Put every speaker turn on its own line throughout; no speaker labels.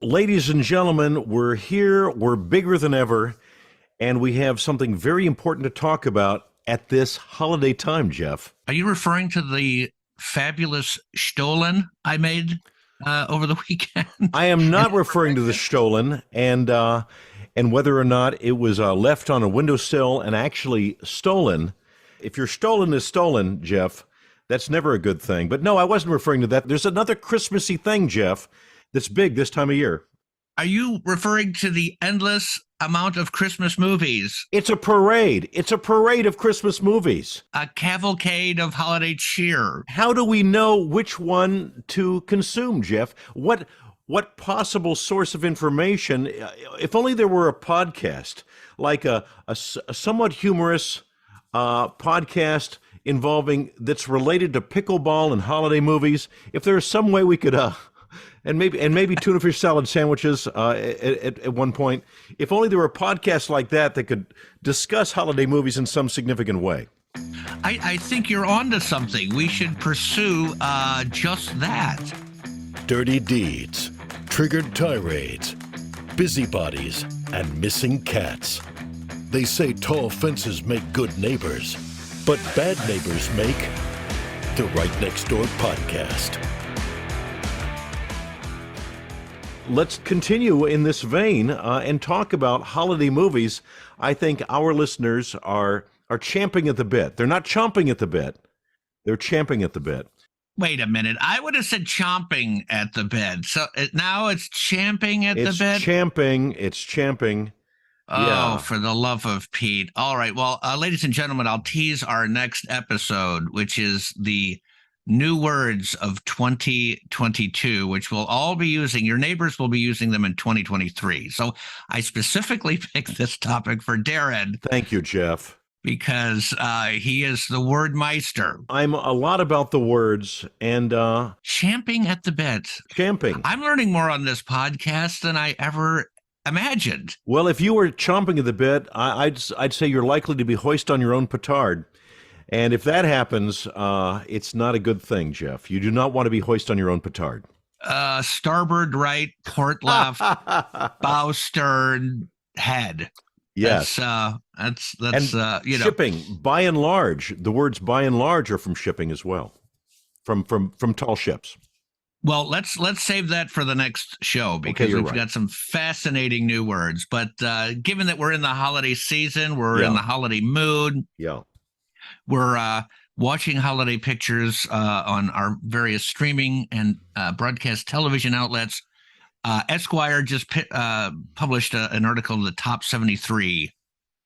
Ladies and gentlemen, we're here, we're bigger than ever, and we have something very important to talk about at this holiday time, Jeff.
Are you referring to the fabulous Stollen I made over the weekend?
I am not referring to the Stollen, and whether or not it was left on a windowsill and actually stolen. If your Stollen is stolen, Jeff, that's never a good thing. But no, I wasn't referring to that. There's another Christmassy thing, Jeff, that's big this time of year.
Are you referring to the endless amount of Christmas movies?
It's a parade. It's a parade of Christmas movies.
A cavalcade of holiday cheer.
How do we know which one to consume, Jeff? What possible source of information? If only there were a podcast, like a somewhat humorous podcast involving that's related to pickleball and holiday movies. If there's some way we could and maybe tuna fish salad sandwiches at one point. If only there were a podcast like that that could discuss holiday movies in some significant way.
I think you're onto something. We should pursue just that.
Dirty deeds, triggered tirades, busybodies, and missing cats. They say tall fences make good neighbors, but bad neighbors make the Right Next Door podcast.
Let's continue in this vein and talk about holiday movies. I think our listeners are champing at the bit. They're not chomping at the bit. They're champing at the bit.
Wait a minute. I would have said chomping at the bit. So now it's champing at the bit?
It's champing.
Oh,
yeah.
For the love of Pete. All right. Well, ladies and gentlemen, I'll tease our next episode, which is the new words of 2022, which we'll all be using. Your neighbors will be using them in 2023. So I specifically picked this topic for Darren.
Thank you, Jeff.
Because he is the word meister.
I'm a lot about the words and
champing at the bit.
Champing.
I'm learning more on this podcast than I ever imagined.
Well, if you were chomping at the bit, I'd say you're likely to be hoist on your own petard. And if that happens, it's not a good thing, Jeff. You do not want to be hoist on your own petard.
Starboard right, port left, bow stern, head.
Yes.
That's
shipping, by and large, the words by and large are from shipping as well, from tall ships.
Well, let's save that for the next show because we've got some fascinating new words. But given that we're in the holiday season, we're in the holiday mood.
Yeah.
We're watching holiday pictures on our various streaming and broadcast television outlets. Esquire just published an article, The Top 73,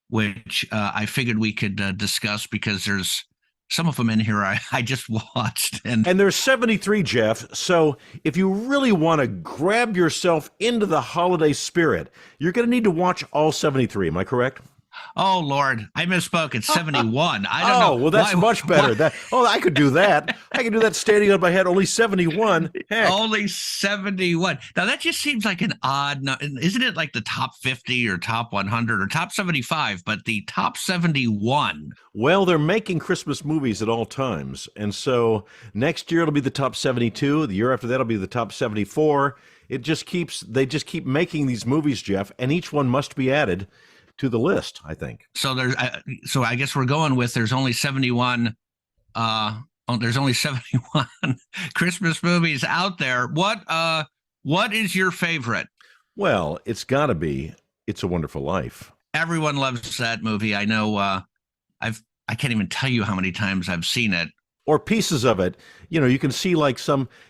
which I figured we could discuss because there's some of them in here I just watched. And
there's 73, Jeff. So if you really want to grab yourself into the holiday spirit, you're going to need to watch all 73. Am I correct?
Oh, Lord, I misspoke. It's 71. I don't know.
Oh, well, that's much better. I could do that. I could do that standing on my head. Only 71. Heck.
Only 71. Now, that just seems like an odd number. Isn't it like the top 50 or top 100 or top 75? But the top 71.
Well, they're making Christmas movies at all times. And so next year it'll be the top 72. The year after that will be the top 74. They just keep making these movies, Jeff, and each one must be added to the list, I think.
So so I guess we're going with there's only 71 there's only 71 Christmas movies out there. What is your favorite?
Well, it's got to be It's a Wonderful Life.
Everyone loves that movie. I know I can't even tell you how many times I've seen it.
Or pieces of it. You know, you can see like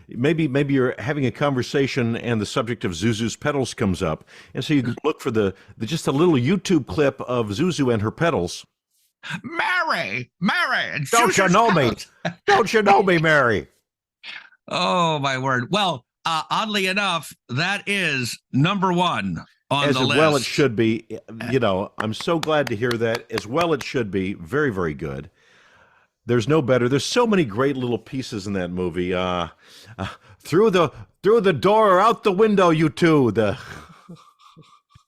maybe you're having a conversation and the subject of Zuzu's petals comes up. And so you can look for just a little YouTube clip of Zuzu and her petals.
Mary.
Don't you know me? Don't you know me, Mary?
Oh, my word. Well, oddly enough, that is number one on the list.
As well it should be. You know, I'm so glad to hear that. As well it should be. Very, very good. There's no better. There's so many great little pieces in that movie. Through the door or out the window, you two.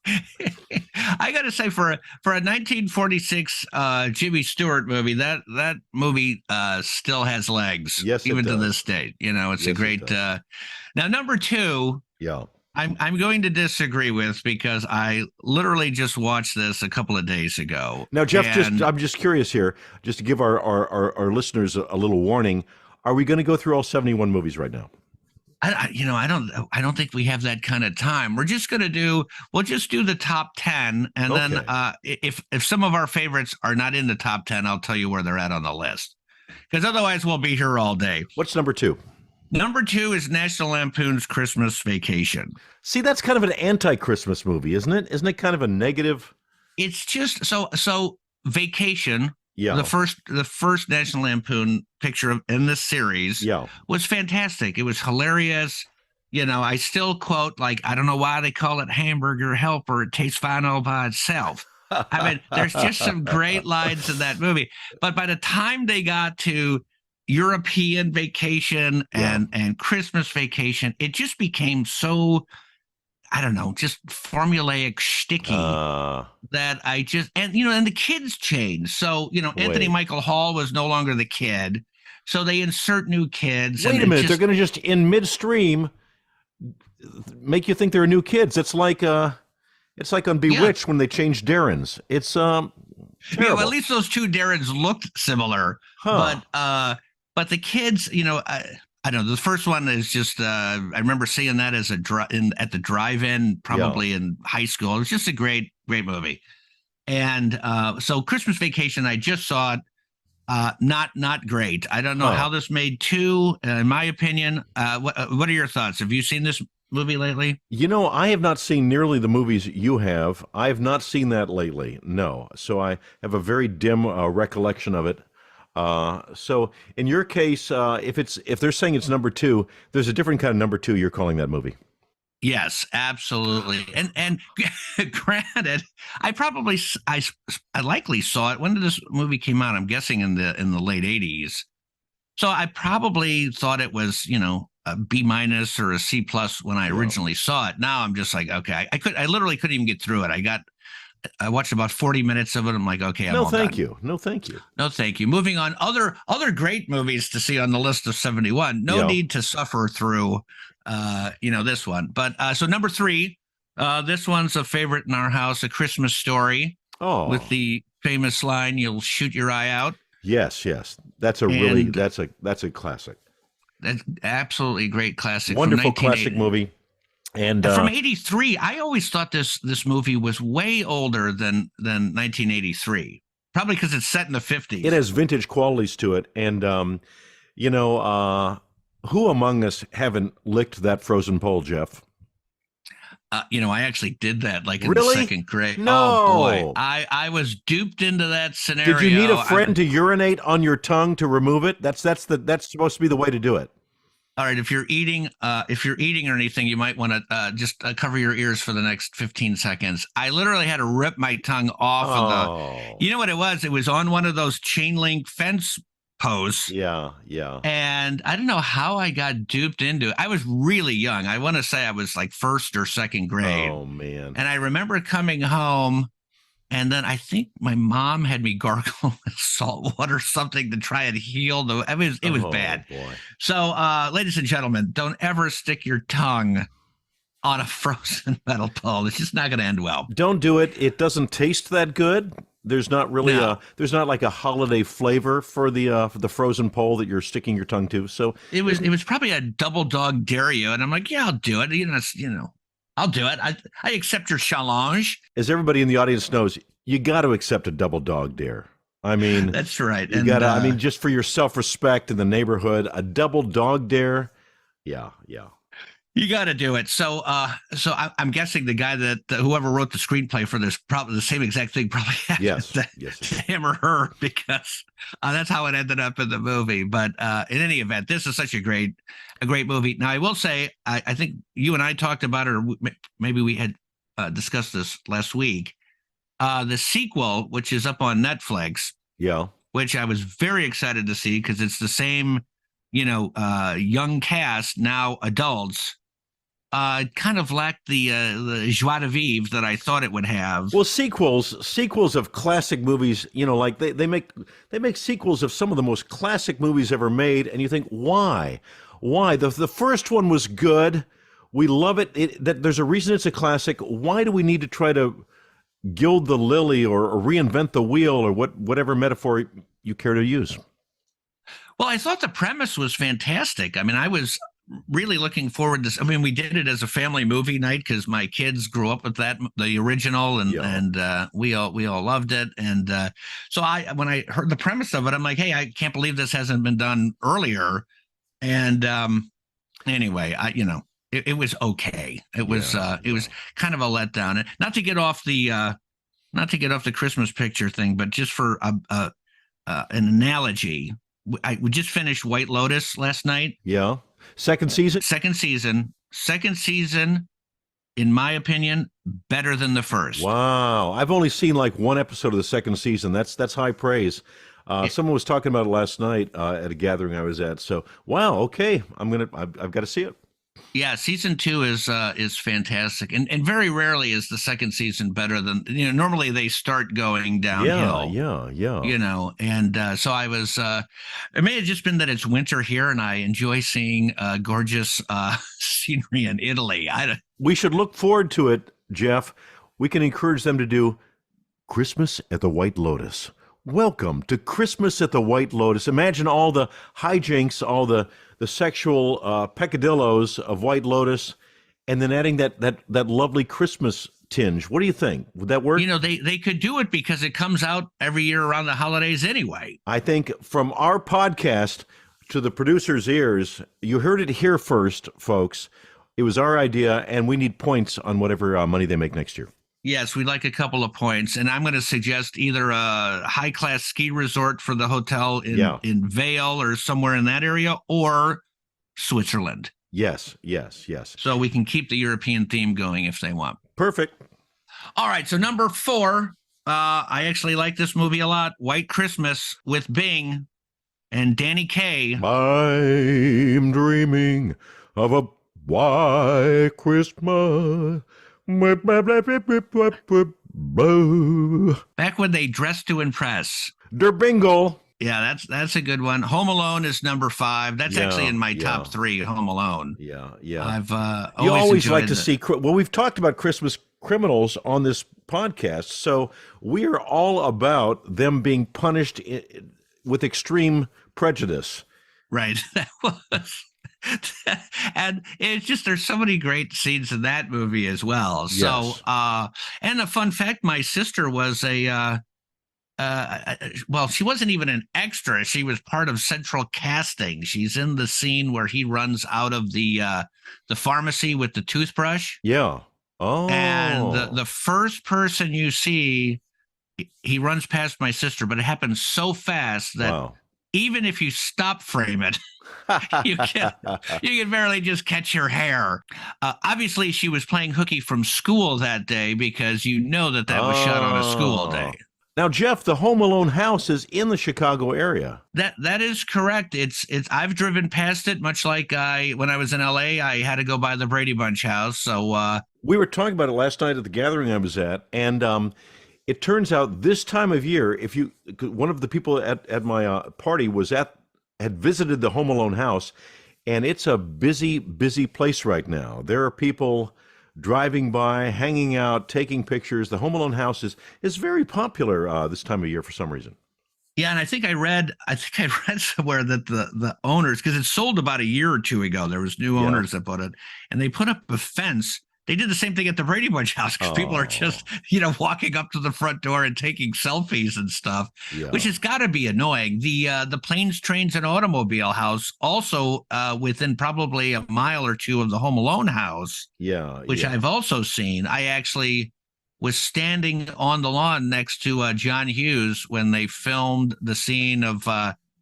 I got to say, for a 1946 Jimmy Stewart movie, that movie still has legs.
Yes,
even to this day. You know, it's a great. Now, number two.
Yeah.
I'm going to disagree with because I literally just watched this a couple of days ago.
Now, Jeff,
and
I'm just curious here, just to give our listeners a little warning. Are we going to go through all 71 movies right now?
I don't think we have that kind of time. We'll just do the top 10, and
Okay.
then if some of our favorites are not in the top 10, I'll tell you where they're at on the list. Because otherwise, we'll be here all day.
What's number 2?
Number 2 is National Lampoon's Christmas Vacation.
See, that's kind of an anti-Christmas movie, isn't it? Isn't it kind of a negative?
It's just so Vacation.
Yeah.
The first National Lampoon picture in this series
Yeah.
was fantastic. It was hilarious. I still quote, like, I don't know why they call it hamburger helper. It tastes fine all by itself. I mean, there's just some great lines in that movie. But by the time they got to European Vacation and Christmas Vacation, it just became so, I don't know, just formulaic, sticky that I just, and the kids changed. So, Anthony Michael Hall was no longer the kid. So they insert new kids.
Wait a minute. They're going to just, in midstream, make you think they're new kids. It's like on Bewitched when they changed Darrens. It's terrible.
Well, at least those two Darrens looked similar.
Huh.
But the kids, I don't know. The first one is just I remember seeing that as at the drive-in, probably in high school. It was just a great movie. And so Christmas Vacation, I just saw it. Not great. I don't know how this made 2. In my opinion, what are your thoughts? Have you seen this movie lately?
I have not seen nearly the movies you have. I have not seen that lately. No. So I have a very dim recollection of it. So in your case, if they're saying it's number 2, there's a different kind of number 2 you're calling that movie.
Yes, absolutely. And granted, I likely saw it when this movie came out. I'm guessing in the late 80s. So I probably thought it was, a B- or a C+ when I originally saw it. Now I'm just like, okay, I literally couldn't even get through it. I watched about 40 minutes of it. I'm like, okay, I'm all done.
No, thank you. No, thank you.
Moving on, other great movies to see on the list of 71. No need to suffer through, this one. But so number 3, this one's a favorite in our house, A Christmas Story.
Oh,
with the famous line, "You'll shoot your eye out."
Yes. That's a classic.
That's absolutely great classic.
Wonderful classic movie. And
from 83, I always thought this movie was way older than 1983. Probably because it's set in the 50s.
It has vintage qualities to it. And, who among us haven't licked that frozen pole, Jeff?
I actually did that in
Really?
the second grade.
No.
Oh, boy. I was duped into that scenario.
Did you need a friend to urinate on your tongue to remove it? That's supposed to be the way to do it.
All right, if you're eating or anything, you might want to just cover your ears for the next 15 seconds. I literally had to rip my tongue off of the. You know what it was? It was on one of those chain link fence posts.
Yeah.
And I don't know how I got duped into it. I was really young. I want to say I was like first or second grade.
Oh man!
And I remember coming home. And then I think my mom had me gargle with salt water or something to try and heal the. It was bad.
Boy.
So, ladies and gentlemen, don't ever stick your tongue on a frozen metal pole. It's just not going to end well.
Don't do it. It doesn't taste that good. There's not really there's not like a holiday flavor for the frozen pole that you're sticking your tongue to. So
it was probably a double dog dare you, and I'm like, yeah, I'll do it. I'll do it. I accept your challenge.
As everybody in the audience knows, you got to accept a double dog dare. I mean,
that's right.
You got to. Just for your self-respect in the neighborhood, a double dog dare. Yeah.
You got to do it. So I'm guessing the guy that whoever wrote the screenplay for this, probably the same exact thing probably happened to him or her, because that's how it ended up in the movie. But in any event, this is such a great movie. Now, I will say, I think you and I talked about it, or maybe we had discussed this last week. The sequel, which is up on Netflix, which I was very excited to see because it's the same, young cast, now adults. Kind of lacked the joie de vivre that I thought it would have.
Well, sequels of classic movies, like they make sequels of some of the most classic movies ever made, and you think, why? The first one was good. We love it. That there's a reason it's a classic. Why do we need to try to gild the lily or reinvent the wheel or whatever metaphor you care to use?
Well, I thought the premise was fantastic. I mean, I was really looking forward to. I mean, we did it as a family movie night because my kids grew up with the original, and we all loved it. And so when I heard the premise of it, I'm like, hey, I can't believe this hasn't been done earlier. And anyway, it was okay. It was kind of a letdown. Not to get off the Christmas picture thing, but just for an analogy. We just finished White Lotus last night.
Yeah. Second season?
Second season, in my opinion, better than the first.
Wow. I've only seen like one episode of the second season. That's high praise. Someone was talking about it last night at a gathering I was at. So, wow, okay. I've got to see it.
Yeah, season 2 is fantastic, and very rarely is the second season better than normally they start going downhill.
Yeah.
And so I was. It may have just been that it's winter here, and I enjoy seeing gorgeous scenery in Italy.
We should look forward to it, Jeff. We can encourage them to do Christmas at the White Lotus. Welcome to Christmas at the White Lotus. Imagine all the hijinks, all the sexual peccadillos of White Lotus, and then adding that lovely Christmas tinge. What do you think? Would that work?
They could do it because it comes out every year around the holidays anyway.
I think from our podcast to the producer's ears, you heard it here first, folks. It was our idea, and we need points on whatever money they make next year.
Yes, we'd like a couple of points, and I'm going to suggest either a high-class ski resort for the hotel in Vail or somewhere in that area, or Switzerland.
Yes.
So we can keep the European theme going if they want.
Perfect.
All right, so number 4, I actually like this movie a lot, White Christmas with Bing and Danny Kaye.
I'm dreaming of a white Christmas.
Back when they dressed to impress.
Der Bingle.
Yeah, that's a good one. Home Alone is number 5. That's actually in my top 3. Home Alone.
Yeah.
I've
you always like to see. Well, we've talked about Christmas criminals on this podcast, so we are all about them being punished with extreme prejudice.
Right. That was. And it's just there's so many great scenes in that movie as well. So and a fun fact, my sister was she wasn't even an extra, she was part of central casting. She's in the scene where he runs out of the pharmacy with the toothbrush. And the first person you see, he runs past my sister, but it happens so fast that even if you stop frame it, you can barely just catch her hair. Obviously, she was playing hooky from school that day because that was shot on a school day.
Now, Jeff, the Home Alone house is in the Chicago area.
That is correct. It's I've driven past it, much like when I was in LA, I had to go by the Brady Bunch house. So
we were talking about it last night at the gathering I was at, and it turns out this time of year, one of the people at my party had visited the Home Alone house, and it's a busy place right now. There are people driving by, hanging out, taking pictures. The Home Alone house is very popular this time of year for some reason.
Yeah, and I think I read somewhere that the owners, because it sold about a year or two ago, there was new owners that bought it, and they put up a fence. They did the same thing at the Brady Bunch house because people are just, walking up to the front door and taking selfies and stuff, which has got to be annoying. The Planes, Trains, and Automobile house, also within probably a mile or two of the Home Alone house, which I've also seen. I actually was standing on the lawn next to John Hughes when they filmed the scene of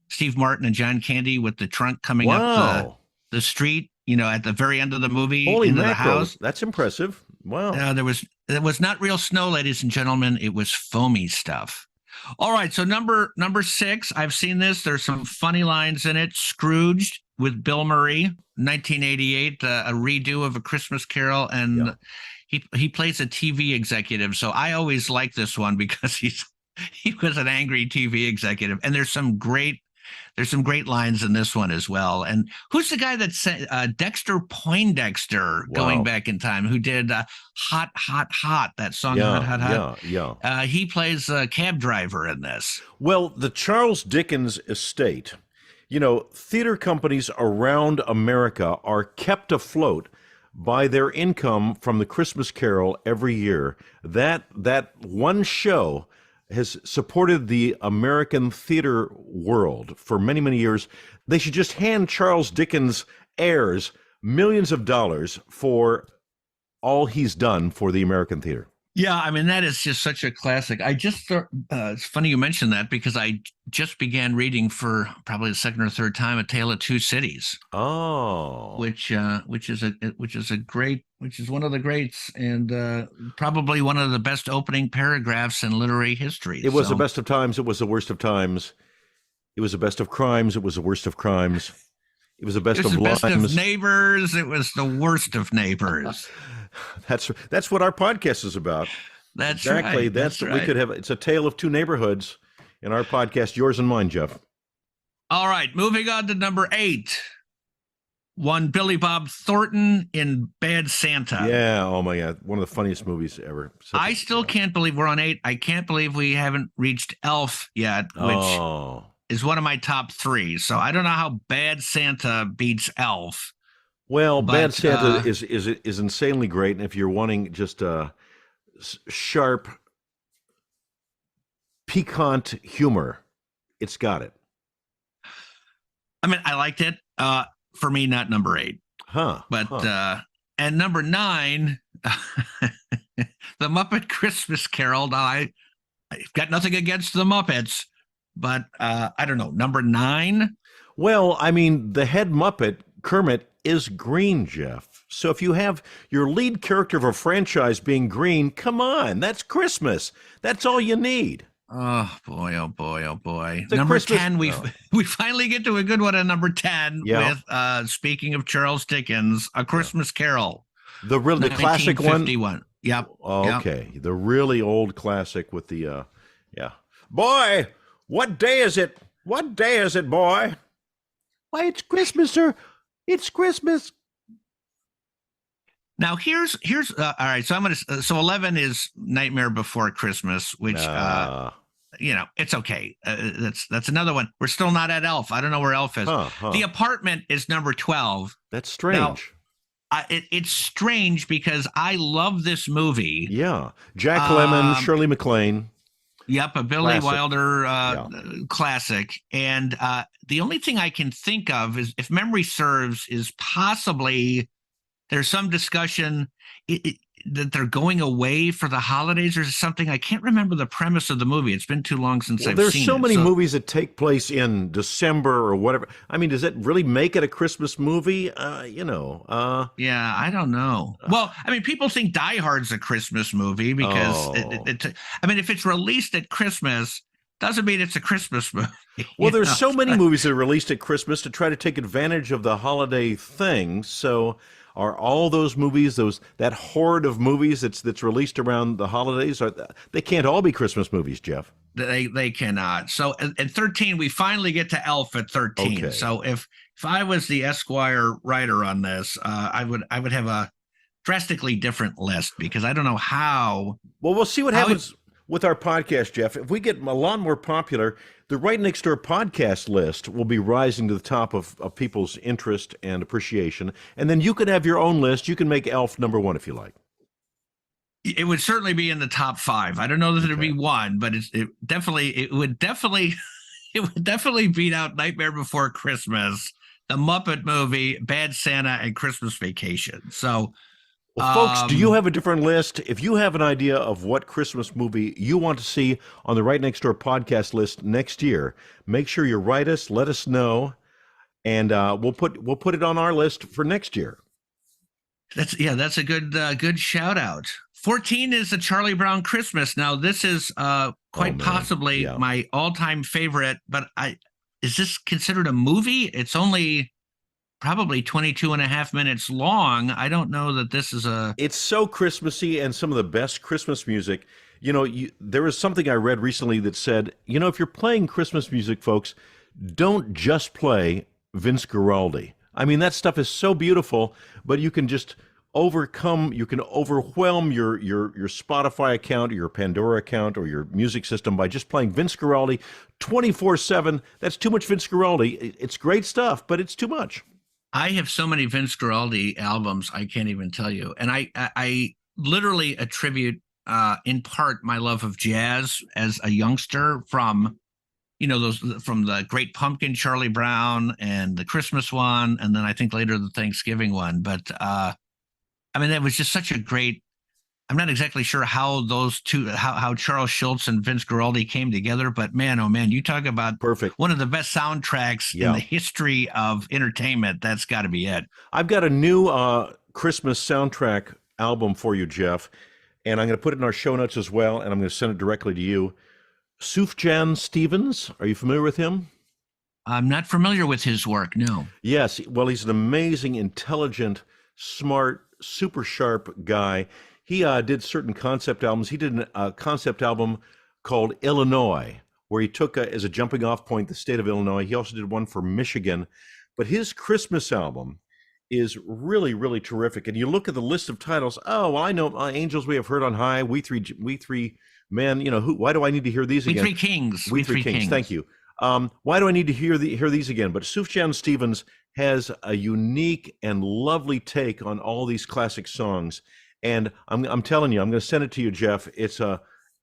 Steve Martin and John Candy with the trunk coming up the street. At the very end of the movie,
Holy
into
mackerel.
the house.
That's impressive. Wow.
It was not real snow, ladies and gentlemen. It was foamy stuff. All right, so number 6, I've seen this. There's some funny lines in it. Scrooged with Bill Murray, 1988, a redo of A Christmas Carol, and he plays a TV executive. So I always like this one because he was an angry TV executive, and there's some great There's some great lines in this one as well. And who's the guy that said Dexter Poindexter, going
Wow.
back in time, who did Hot, Hot, Hot, that song, Hot,
Yeah,
Hot, Hot?
yeah.
He plays a cab driver in this.
Well, the Charles Dickens estate, theater companies around America are kept afloat by their income from the Christmas Carol every year. That one show has supported the American theater world for many, many years. They should just hand Charles Dickens heirs millions of dollars for all he's done for the American theater.
Yeah, I mean, that is just such a classic. I just thought it's funny you mentioned that, because I just began reading for probably the second or third time A Tale of Two Cities.
Oh,
which is one of the greats, and probably one of the best opening paragraphs in literary history.
It was the best of times. It was the worst of times. It was the best of crimes. It was the worst of crimes. It was the best of limes.
It was the best of neighbors. It was the worst of neighbors.
That's what our podcast is about.
That's
exactly.
Right.
That's
right.
We could have. It's a tale of two neighborhoods in our podcast, yours and mine, Jeff.
All right, moving on to number 8. One Billy Bob Thornton in Bad Santa.
Yeah. Oh my God. One of the funniest movies ever.
I still can't believe we're on 8. I can't believe we haven't reached Elf yet, which is one of my top 3. So I don't know how Bad Santa beats Elf.
Well, Bad Santa is insanely great, and if you're wanting just sharp, piquant humor, it's got it.
I mean, I liked it. For me, not number 8. And number 9, The Muppet Christmas Carol. Now, I've got nothing against the Muppets, but I don't know. Number 9?
Well, I mean, the head Muppet, Kermit, is green, Jeff. So if you have your lead character of a franchise being green, come on, that's Christmas. That's all you need.
Oh boy, oh boy, oh boy.
The
Number
Christmas,
10, we finally get to a good one at number 10 with speaking of Charles Dickens, A Christmas Carol.
The classic one.
1951. Yep.
Okay. Yep. The really old classic with the Boy, what day is it? What day is it, boy? Why, it's Christmas, sir. It's Christmas.
Now here's all right. So 11 is Nightmare Before Christmas, which it's okay. That's another one. We're still not at Elf. I don't know where Elf is. The Apartment is number 12.
That's strange.
Now, it's strange because I love this movie.
Yeah, Jack Lemmon, Shirley MacLaine.
Yep, a Billy Wilder classic. And the only thing I can think of is, if memory serves, is possibly there's some discussion that they're going away for the holidays or something. I can't remember the premise of the movie. It's been too long since I've seen it.
There's so many movies that take place in December or whatever. I mean, does it really make it a Christmas movie?
Yeah, I don't know. Well, I mean, people think Die Hard's a Christmas movie because if it's released at Christmas, doesn't mean it's a Christmas movie.
Well, there's so many movies that are released at Christmas to try to take advantage of the holiday thing. So are all those movies, that horde of movies that's released around the holidays, they can't all be Christmas movies, Jeff?
They cannot. So at 13, we finally get to Elf at 13.
Okay.
So if I was the Esquire writer on this, I would have a drastically different list, because I don't know how.
Well, we'll see what happens with our podcast, Jeff. If we get a lot more popular, the Right Next Door podcast list will be rising to the top of people's interest and appreciation. And then you can have your own list. You can make Elf number 1 if you like.
It would certainly be in the top 5. I don't know that it'd be 1, but it would definitely beat out Nightmare Before Christmas, The Muppet Movie, Bad Santa, and Christmas Vacation. So,
well, folks, do you have a different list? If you have an idea of what Christmas movie you want to see on the Right Next Door podcast list next year, make sure you write us, let us know, and we'll put it on our list for next year.
That's a good shout out. 14 is A Charlie Brown Christmas. Now, this is quite possibly my all-time favorite, but is this considered a movie? It's only probably 22 and a half minutes long. I don't know that this is
It's so Christmassy, and some of the best Christmas music. There was something I read recently that said, if you're playing Christmas music, folks, don't just play Vince Guaraldi. I mean, that stuff is so beautiful, but you can just you can overwhelm your Spotify account or your Pandora account or your music system by just playing Vince Guaraldi 24/7. That's too much Vince Guaraldi. It's great stuff, but it's too much.
I have so many Vince Guaraldi albums, I can't even tell you. And I literally attribute in part my love of jazz as a youngster from those from the Great Pumpkin, Charlie Brown, and the Christmas one, and then I think later the Thanksgiving one. But I mean, that was just such a great. I'm not exactly sure how those two, how Charles Schultz and Vince Guaraldi came together, but man, oh man, you talk about
perfect,
one of the best soundtracks in the history of entertainment. That's got to be it.
I've got a new Christmas soundtrack album for you, Jeff, and I'm going to put it in our show notes as well, and I'm going to send it directly to you. Sufjan Stevens, are you familiar with him?
I'm not familiar with his work, no.
Yes, well, he's an amazing, intelligent, smart, super sharp guy. He did certain concept albums. He did a concept album called Illinois, where he took as a jumping off point the state of Illinois. He also did one for Michigan. But his Christmas album is really, really terrific. And you look at the list of titles. Oh, well, I know Angels We Have Heard on High, We Three Men. Why do I need to hear these again?
We Three Kings.
We Three Kings. Thank you. Why do I need to hear these again? But Sufjan Stevens has a unique and lovely take on all these classic songs. And I'm telling you, I'm going to send it to you, Jeff. It's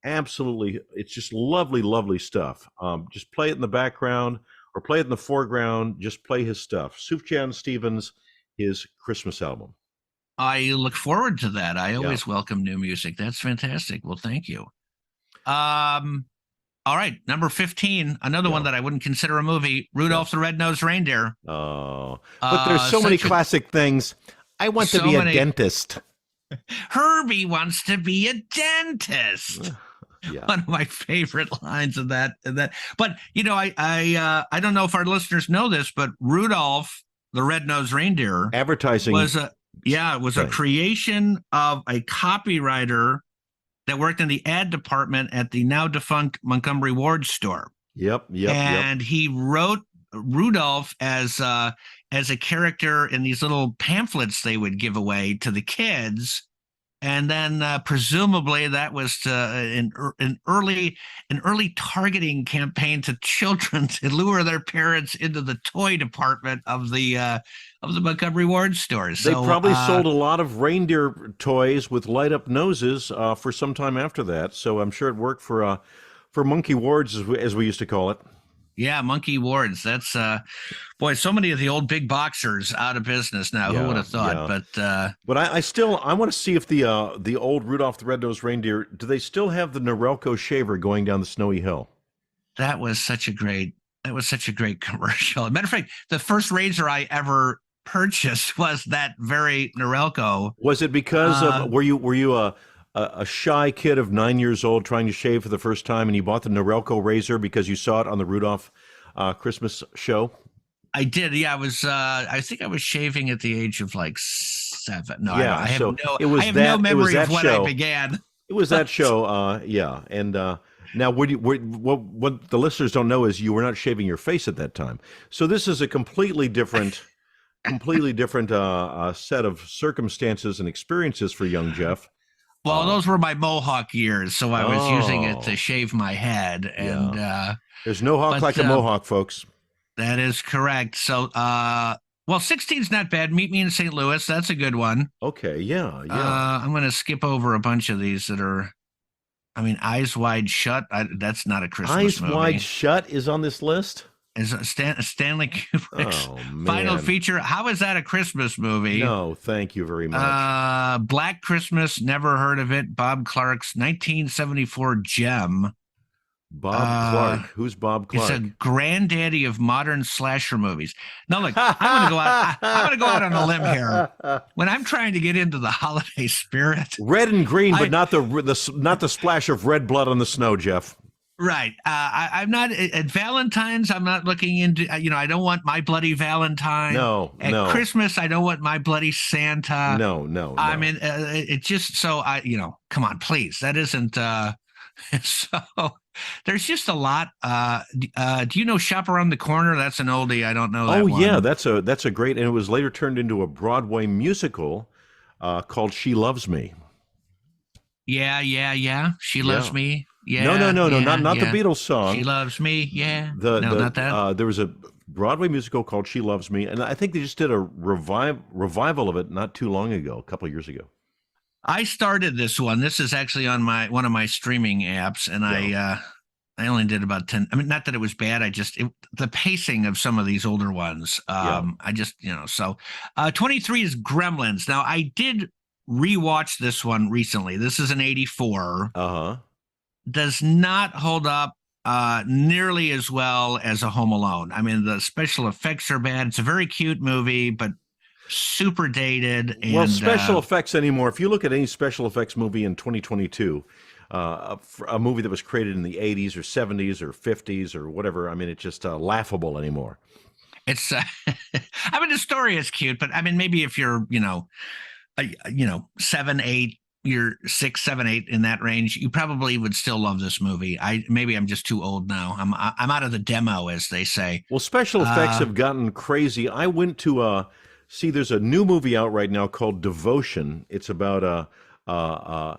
it's just lovely, lovely stuff. Just play it in the background or play it in the foreground. Just play his stuff. Sufjan Stevens, his Christmas album.
I look forward to that. I always welcome new music. That's fantastic. Well, thank you. All right, number 15, another one that I wouldn't consider a movie, Rudolph the Red-Nosed Reindeer.
Oh, but there's so many classic things. I want to be a dentist.
Herbie wants to be a dentist. One of my favorite lines of that. But I don't know if our listeners know this, but Rudolph the Red-Nosed Reindeer
advertising
was a creation of a copywriter that worked in the ad department at the now defunct Montgomery Ward store.
Yep.
And he wrote Rudolph as a character in these little pamphlets they would give away to the kids. And then presumably that was an early targeting campaign to children to lure their parents into the toy department of the Montgomery Ward stores.
They probably sold a lot of reindeer toys with light up noses for some time after that. So I'm sure it worked for Monkey Wards, as we used to call it.
Yeah, Monkey Wards. That's so many of the old big boxers out of business now. Who would have thought?
Yeah. But I want to see if the old Rudolph the Red-Nosed Reindeer, do they still have the Norelco shaver going down the snowy hill?
That was such a great commercial. Matter of fact, the first razor I ever purchased was that very Norelco.
Was it because of were you a shy kid of 9 years old trying to shave for the first time, and you bought the Norelco razor because you saw it on the Rudolph Christmas show?
I did. Yeah, I was. I think I was shaving at the age of like 7. No,
yeah.
I have no memory of when I began.
It was that show. Yeah, and now what the listeners don't know is you were not shaving your face at that time. So this is a completely different set of circumstances and experiences for young Jeff.
Well, those were my Mohawk years, so I was using it to shave my head. And
there's no hawk like a Mohawk, folks.
That is correct. So, 16's not bad. Meet Me in St. Louis. That's a good one.
Okay, yeah.
I'm going to skip over a bunch of these that are, Eyes Wide Shut. That's not a Christmas movie.
Eyes Wide Shut is on this list?
Is Stanley Kubrick's final feature. How is that a Christmas movie?
No, thank you very much.
Black Christmas, never heard of it. Bob Clark's 1974 gem.
Bob Clark. Who's Bob Clark?
It's a granddaddy of modern slasher movies. Now, look, I'm going to go out on a limb here. When I'm trying to get into the holiday spirit,
red and green, but not the splash of red blood on the snow, Jeff.
Right. I'm not at Valentine's. I'm not looking into, I don't want My Bloody Valentine.
No.
At Christmas, I don't want My Bloody Santa.
No.
I mean, it just, so come on, please. That isn't, so There's just a lot. Do you know Shop Around the Corner? That's an oldie. I don't know that
Oh
one.
yeah, that's a great, and it was later turned into a Broadway musical called She Loves Me.
Yeah. She loves
Yeah.
me.
No, no,
Yeah,
no, no,
yeah,
not the
yeah.
Beatles
She
song.
loves me. Yeah.
The
No, not that.
there was a Broadway musical called She Loves Me, and I think they just did a revival of it not too long ago, a couple of years ago.
I started this one. This is actually on one of my streaming apps, and
Yeah.
I only did about 10. I mean, not that it was bad. The pacing of some of these older ones.
Yeah.
I just, so 23 is Gremlins. Now, I did rewatch this one recently. This is an 84.
Uh-huh.
Does not hold up nearly as well as a Home Alone. I mean, the special effects are bad. It's a very cute movie, but super dated. And
Well, special effects anymore. If you look at any special effects movie in 2022, a movie that was created in the 80s or 70s or 50s or whatever, I mean, it's just laughable anymore.
it's, I mean, the story is cute, but I mean, maybe if you're, 7, 8, you're 6, 7, 8 in that range, you probably would still love this movie. Maybe I'm just too old now. I'm out of the demo, as they say.
Well, special effects have gotten crazy. I went to see. There's a new movie out right now called Devotion. It's about an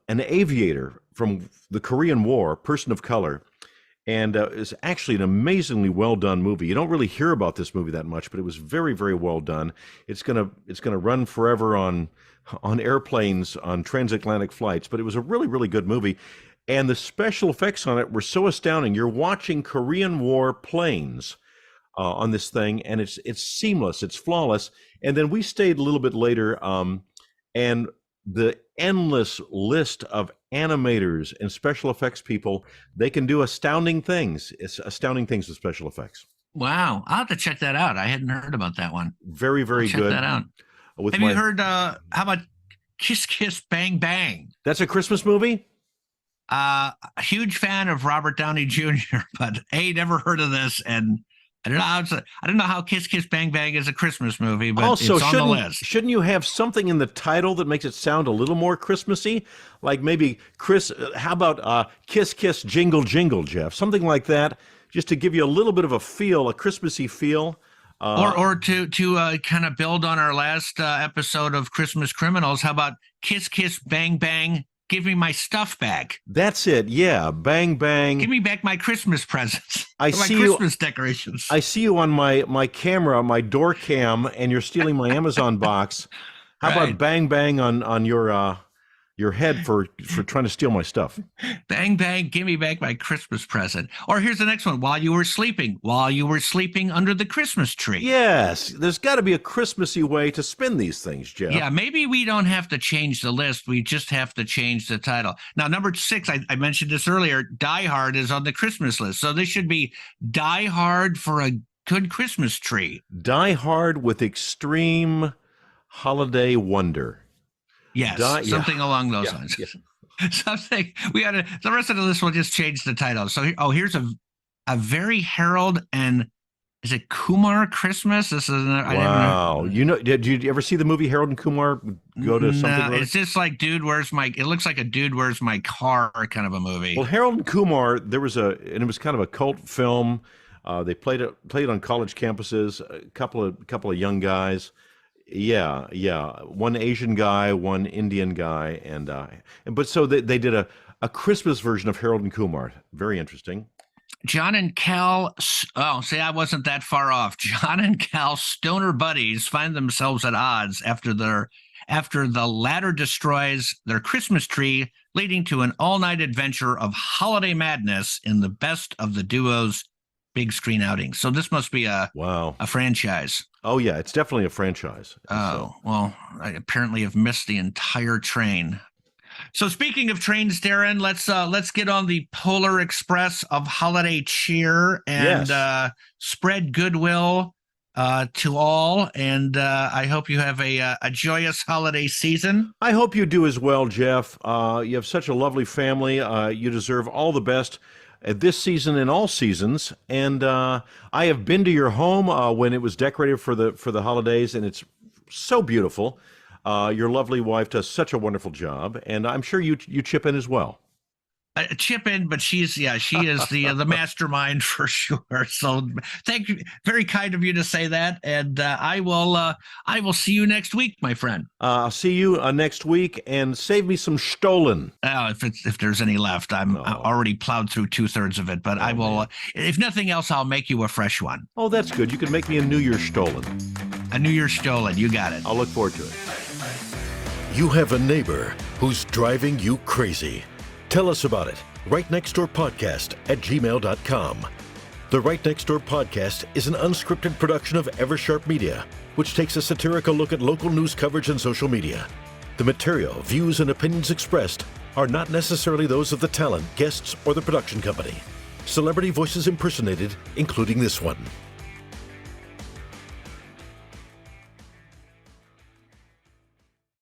aviator from the Korean War, person of color, and it's actually an amazingly well done movie. You don't really hear about this movie that much, but it was very, very well done. It's gonna run forever on airplanes, on transatlantic flights. But it was a really, really good movie, and the special effects on it were so astounding. You're watching Korean War planes on this thing, and it's seamless, it's flawless. And then we stayed a little bit later, and the endless list of animators and special effects people, they can do astounding things. It's astounding things with special effects.
Wow. I'll have to check that out. I hadn't heard about that one.
Very, very
Check
good.
that out.
With
Have you heard, how about Kiss Kiss Bang Bang?
That's a Christmas movie?
A huge fan of Robert Downey Jr., but never heard of this, and I don't know how Kiss Kiss Bang Bang is a Christmas movie, but
Also,
it's on the list.
shouldn't you have something in the title that makes it sound a little more Christmassy? Like maybe how about Kiss Kiss Jingle Jingle, Jeff? Something like that, just to give you a little bit of a feel, a Christmassy feel.
Or to kind of build on our last episode of Christmas Criminals, how about Kiss Kiss Bang Bang, give me my stuff back?
That's it. Yeah, Bang Bang.
Give me back my Christmas presents.
I
my
see
Christmas decorations.
I see you on my camera, my door cam, and you're stealing my Amazon box. How
Right.
about Bang Bang on your head for trying to steal my stuff?
Bang Bang, give me back my Christmas present. Or here's the next one: while you were sleeping under the Christmas tree.
Yes, there's got to be a Christmassy way to spin these things, Jeff.
Yeah, maybe we don't have to change the list. We just have to change the title. Now, number 6, I mentioned this earlier, Die Hard is on the Christmas list. So this should be Die Hard for a good Christmas tree.
Die Hard with extreme holiday wonder.
Yes, something along those lines.
Yeah.
Something the rest of the list will just change the title. So, here's a very Harold and is it Kumar Christmas? This is
Wow. Did you ever see the movie Harold and Kumar go to something?
It's just like it looks like a Dude, Where's My Car kind of a movie.
Well, Harold and Kumar, and it was kind of a cult film. They played it on college campuses. A couple of young guys. Yeah. One Asian guy, one Indian guy, but so they did a Christmas version of Harold and Kumar. Very interesting.
John and Cal. Oh, see, I wasn't that far off. John and Cal, stoner buddies, find themselves at odds after the latter destroys their Christmas tree, leading to an all-night adventure of holiday madness in the best of the duo's big screen outing. So this must be a franchise.
Oh yeah, it's definitely a franchise.
Oh, well, I apparently have missed the entire train. So speaking of trains, Darren, let's get on the Polar Express of holiday cheer and spread goodwill to all. And I hope you have a joyous holiday season.
I hope you do as well, Jeff. You have such a lovely family. You deserve all the best this season and all seasons. And I have been to your home when it was decorated for the holidays, and it's so beautiful. Your lovely wife does such a wonderful job, and I'm sure you chip in as well.
chip in, but she is the mastermind for sure. So thank you, very kind of you to say that, and I will see you next week, my friend.
I'll see you next week, and save me some Stollen.
If there's any left, I already plowed through 2/3 of it, but I will. If nothing else, I'll make you a fresh one.
Oh, that's good. You can make me a New Year's Stollen.
A New Year's Stollen, you got it.
I'll look forward to it.
You have a neighbor who's driving you crazy. Tell us about it. Right Next Door Podcast at gmail.com. The Right Next Door Podcast is an unscripted production of Eversharp Media, which takes a satirical look at local news coverage and social media. The material, views, and opinions expressed are not necessarily those of the talent, guests, or the production company. Celebrity voices impersonated, including this one.